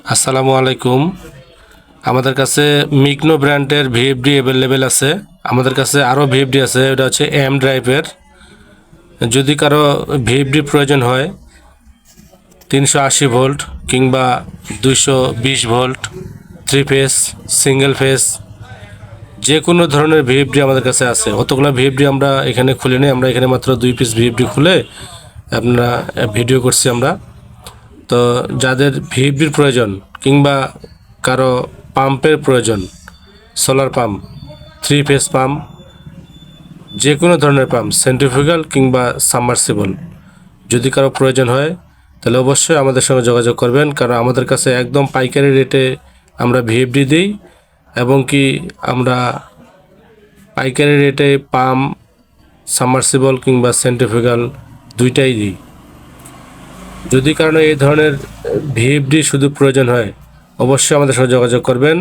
আসসালামু আলাইকুম। আমাদের কাছে মিকনো ব্র্যান্ডের ভিএফডি অ্যাভেলেবেল আছে। আমাদের কাছে আরও ভিএফডি আছে, এটা হচ্ছে এম ড্রাইভের। যদি কারো ভিএফডি প্রয়োজন হয় 380 ভোল্ট কিংবা 220 ভোল্ট, 3 ফেস, সিঙ্গেল ফেস, যে কোনো ধরনের ভিএফডি আমাদের কাছে আছে। অতগুলো ভিএফডি আমরা এখানে খুলে নিই, আমরা এখানে মাত্র 2 পিস ভিএফডি খুলে আপনারা ভিডিও করছি আমরা। তো যাদের ভিএফডির প্রয়োজন কিংবা কারো পাম্পের প্রয়োজন, সোলার পাম্প, 3 ফেস পাম্প, যে কোনো ধরনের পাম্প, সেন্ট্রিফিউগাল কিংবা সাবমার্সিবল, যদি কারো প্রয়োজন হয় তাহলে অবশ্যই আমাদের সঙ্গে যোগাযোগ করবেন। কারণ আমাদের কাছে একদম পাইকারি রেটে আমরা ভিএফডি দিই এবং কি আমরা পাইকারি রেটে পাম্প, সাবমার্সিবল কিংবা সেন্ট্রিফিউগাল দুইটাই দিই। যদি কারণে এই ধরনের ভিএফডি শুধু প্রয়োজন হয় অবশ্যই আমাদের সাথে যোগাযোগ করবেন।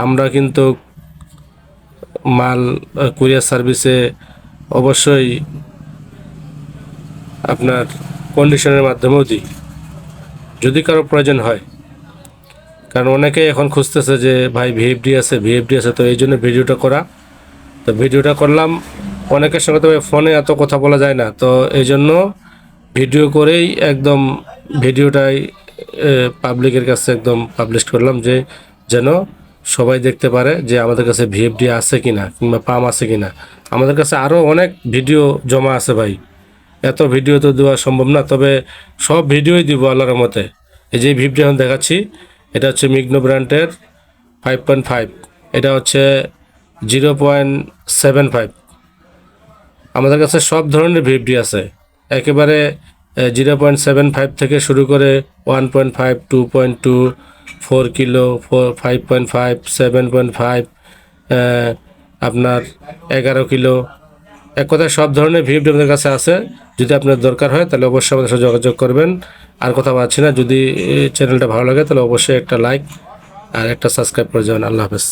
আমরা কিন্তু মাল কুরিয়ার সার্ভিসে অবশ্যই আপনার কন্ডিশনের মাধ্যমেও দিই যদি কারো প্রয়োজন হয়। কারণ অনেকেই এখন খুঁজতেছে যে ভাই ভিএফডি আছে, তো এই জন্য ভিডিওটা করা। তো ভিডিওটা করলাম, অনেকের সঙ্গে তো ফোনে এত কথা বলা যায় না, তো এই জন্য ভিডিও করেই একদম ভিডিওটাই পাবলিকের কাছে একদম পাবলিশ করলাম, যে যেন সবাই দেখতে পারে যে আমাদের কাছে ভিএফডি আছে কিনা কিংবা পাম আছে কিনা। আমাদের কাছে আরও অনেক ভিডিও জমা আছে ভাই, এত ভিডিও তো দেওয়া সম্ভব না, তবে সব ভিডিওই দিব আল্লাহর মতে। এই যে ভিএফডি এখন দেখাচ্ছি, এটা হচ্ছে মিকনো ব্র্যান্ডের 5.5, এটা হচ্ছে 0.75। আমাদের কাছে সব ধরনের ভিএফডি আছে, একেবারে 0.75 থেকে শুরু করে 1.5, 2.2, 4 কিলো, 5.5, 7.5, আপনার 11 কিলো, এক কথায় সব ধরনের ভিএফডি আমাদের কাছে আছে। যদি আপনার দরকার হয় তাহলে অবশ্যই আমাদের সাথে যোগাযোগ করবেন। আর কথা পাচ্ছি না, যদি চ্যানেলটা ভালো লাগে তাহলে অবশ্যই একটা লাইক আর একটা সাবস্ক্রাইব করে যাবেন। আল্লাহ হাফেজ।